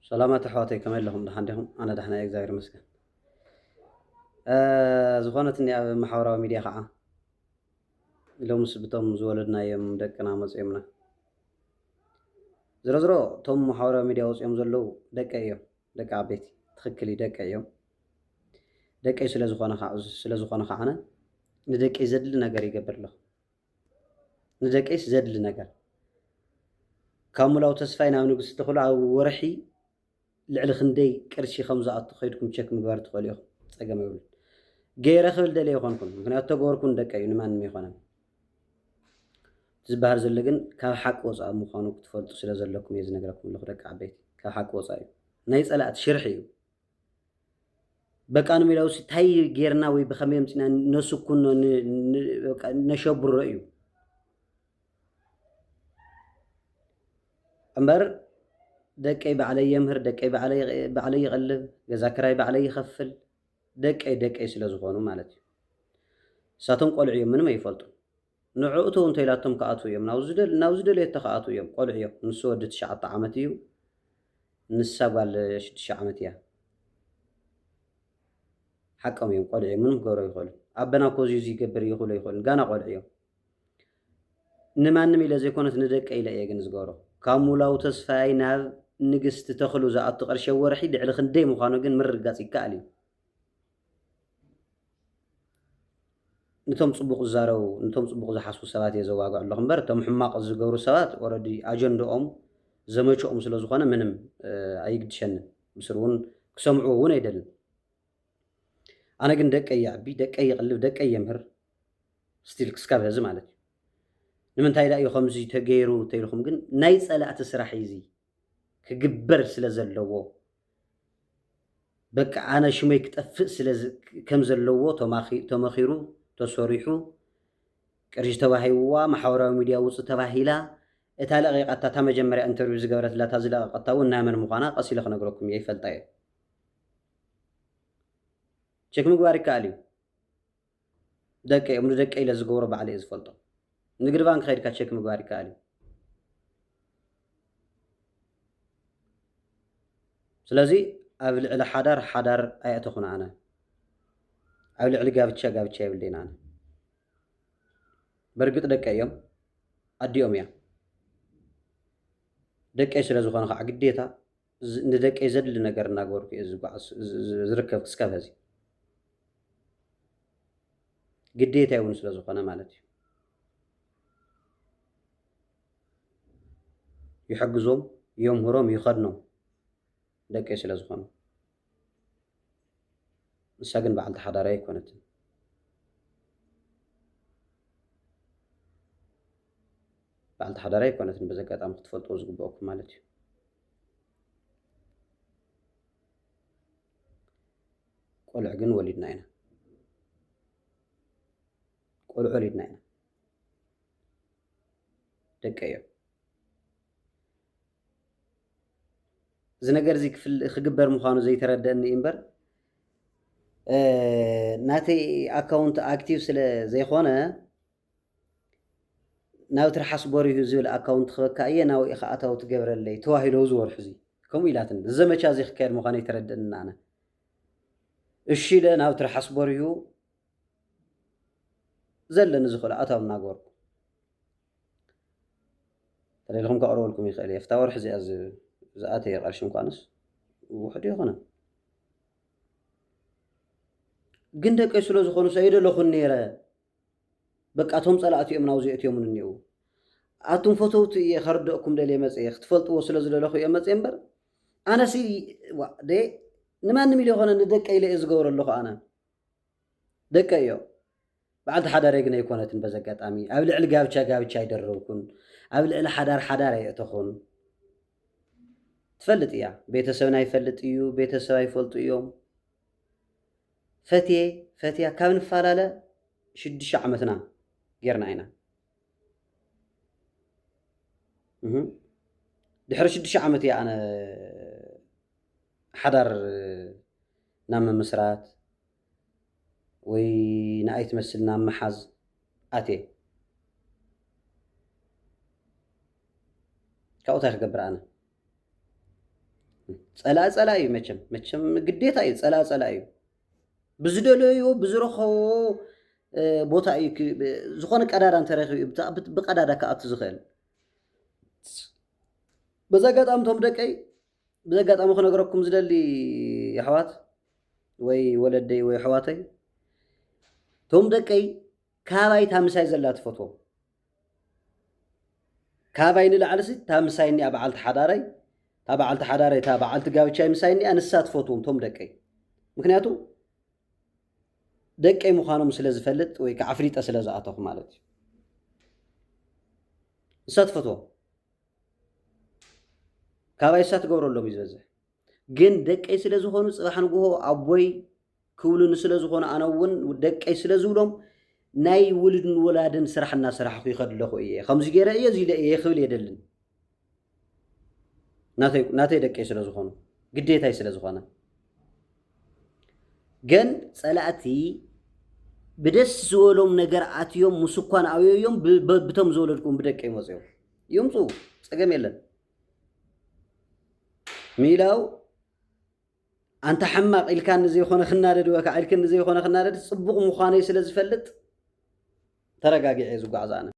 سلامات أحواتي كمان لهم دحندهم أنا دحنا إجزاير مسكن زخانتني محاورة ميديا خاعة لو مسبتهم زولدنا يوم دكنا مزيمنا زرزرو توم محاورة ميديا وصيام زلو دك أيام دك عبيتي تخكلي دك أيام دك أي سلا زخانة خاعنا ندك أي زد لنا قري قبر له ندك أي زد لنا قر كاملاو تسفينا ونقص تدخل على ورحي لعل خندي كرشي خمسة أتخيلكم تشك مقارد خليه تسقم يقول غير خبل دلي يخونكم مكنياتو غوركم دقاي نمان ميخونن تزبهر زلغن كاب حق وصا مخانو كتفلطو سلا زلكم يز نغركم لخ دق عبيت كاب حق وصا ناي صلات شرحي بقانو ميلاوس تاي غيرنا وي بخميم تنا نسكون نشبر رأيو أمبر دقاي بعلي يمهر دقاي بعلي يغلب جزاكراي بعلي يخفل دقاي سلا زخونو مالتي ساتون قلعي من ما يفلطو نعوتو انت لاتم كاتو يم ناوزدل يتخاتو يم قلعيو نسو ود 9 عامتيو نسابال 6 عامتيا حقهم يم قلعي من غورو يخول ابنا كوزي يقبر يخول يخول غانا قلعيو نمانم الى زيكونت ندق الى يغن زغورو كامولاو تسفاي ناب نغست تخلو زات قرشه ورحي دعل خندي مخانو غن مرغاص يكالي نتوم صبوق زارو نتوم صبوق زحاسو سبات يزواغو الله امبر توم حماق زغورو سبات اوريدي اجندኦም زمچኦም ስለዝኾነ ምንም አይግድሸን ምስሩን ክሰምዑ ውን አይደለም አነ ግን ደቀይ ያቢ ደቀይ ይቅልብ ደቀይ የምህር ስቲል ክስካብ ህዝ ማለት ንምንታይ ዳ እዩ ከምዚ ተገይሩ ተይልኩም ግን ናይ ጸላእቲ ስራሕ ይዚ ክግበር ስለዘለዎ በቃ አነ ሽመይ ክጠፍእ ስለ ከም ዘለዎ ተመኺሩ ተሰሪሑ ቅርጅ ተባሂዋ ማሕበራዊ ሚድያ ውጽ ተባሂላ እታ ለቂቃታ ታ መጀመሪያ ኢንተርቪው ዝገበረት ላ ታ ዝለቀቀታ ወናመን ምዃና ቀሲለ ክነግረኩም ይፈልጣየ ቸክ ምግባር ይካልዩ ደቀይ ደቀይ ለዝገብሮ ባዕለ ዝፈልጦ ንግድ ባንክ ኸይድካ ቸክ ምግባር ይካልዩ ስለዚ ኣብ ልዕሊ ሓዳር ኣየተኹና ኣነ ኣብ ልዕሊ ጋብቻ ይብልዴና ኣነ በርግጥ ደቀዮም ኣዲኦም እያ ደቀይ ስለ ዝኾነ ከዓ ግዴታ ንደቀይ ዘድሊ ነገር እናገበርኩ እየ ዝርከብ ክስካብ ህዚ ግዴታ ይውን ስለ ዝኾነ ማለት እዩ ይሕግዞም የምህሮም ይኸድኖም ደቀይ ስለ ዝኾነ ንሳ ግን በዓልቲ ሓዳራይ ኣይኮነትን በዓልቲ ሓዳራይ ኣይኮነትን በዚ ኣጋጣሚ ክትፈልጥዎ ዝግብአኩም ማለት እዩ ቆልዑ ግን ወሊድና ኢና ደቀ እዮም እዚ ነገር እዚ ክግበር ምዃኑ ዘይተረድአኒ እምበር ናተይ ኣካውንት ኣክቲቭ ስለ ዘይኾነ ናብ ትርሓስ በሪሁ ዝብል ኣካውንት ክበካ እየ ናብኡ ኢኻ ኣታዊ ትገብረለይ ተዋሂሎ ዝወርሑ እዚ ከምኡ ኢላትን ዘመቻ እዚ ክካየድ ምዃኑ ይተረድአኒ ኣነ እሺ ኢለ ናብ ትርሓስ በሪሁ ዘለኒ ዝኽእል ኣታዊ እናገበርኩ ተለይልኩም ከቕርበልኩም ይኽእል እየ ፍታ ወርሒ እዚኣ ዝኣተየ ቐርሺ እንኳንስ ውሕዱ ይኾነ ግን ደቀይ ስለ ዝኾኑ ሰይደለኹን ነይረ በቃ እቶም ጸላእት እዮም ናብዚ እትዮምን እኒአው ኣቱም ፈተውቲ እየ ከርድአኩም ደልየ መፅየ ክትፈልጥዎ ስለ ዝደለኹ እየ መፅየ እምበር ኣነሲ ንማንም ኢለ ይኾነ ንደቀይ ኢለ እየ ዝገብሮ ኣለኹ ኣነ ደቀ እዮ በዓልቲ ሓዳረይ ግን ኣይኮነትን በዚ ኣጋጣሚ ኣብ ልዕሊ ጋብቻ ኣይደረብኩን ኣብ ልዕሊ ሓዳር ኣየእተኹን ትፈልጥ እያ ቤተሰብና ይፈልጥ እዩ ቤተሰብ ኣይፈልጡ እዮም ፈትያ ካብ ንፈላለ 6 ዓመትና ጌርና ኢና ድሕሪ 6 ዓመት እያ ኣነ ሓዳር ናብ ምምስራት ወይ ንኣይ ትመስል ናብ መሓዝ ኣትየ ካብኡ እንታይ ክገብር ኣነ ፀላፀላ እዩ መቸም ግዴታ እዩ ፀላፀላ እዩ ብዝደለዮ ብዝረኸቦ ቦታ እዩ ዝኾነ ቀዳዳ እንተረኺቡ ብቀዳዳ ክኣቱ ዝኽእል በዛ ኣጋጣሚ ቶም ደቀይ በዛ ኣጋጣሚ ክነግረኩም ዝደሊ ኣሕዋት ወይ ወለደይ ወይ ኣሕዋተይ ቶም ደቀይ ካባይ እታ ምሳይ ዘላ ትፈትዎም ካባይ ንላዕለሲ እታ ምሳይ እኒኣ በዓልቲ ሓዳራይ እታ በዓልቲ ሓዳራይ እታ በዓልቲ ጋብቻይ ምሳይ እኒኣ ንሳ ትፈትዎም ቶም ደቀይ ምክንያቱ ደቀይ ምዃኖም ስለ ዝፈልጥ ወይ ከዓ ኣፍሊጠ ስለ ዝኣተኹ ማለት እዩ ንሳ ትፈትዎም ካባይ እሳ ትገብረሎም እዩ ዝበዝሕ ግን ደቀይ ስለ ዝኾኑ ፅባሕ ንግሆ ኣቦይ ክውልኒ ስለ ዝኾኑ ኣነ እውን ደቀይ ስለ ዝብሎም ናይ ውልድን ወላድን ስራሕ እናስራሕኩ ይኸድ ኣለኹ እየ ከምዚ ገይረ እየ እዚ እየ ክብል የደልን ናተይ ደቀይ ስለ ዝኾኑ ግዴታይ ስለ ዝኾነ ግን ፀላእቲ ብደስ ዝበሎም ነገር ኣትዮም ምስኳን ኣብዮም ብቶም ዝወለድኩም ብደቀይ መፅዮም ይምፁ ፀገም የለን ሚላው ኣንተ ሓማቕ ኢልካ ንዘይኮነ ክናደድ ወይ ከዓ ኢልክን ንዘይኮነ ክናደድ ፅቡቕ ምዃነይ ስለ ዝፈልጥ ተረጋጊዐ ዝጓዓዝ ኣነ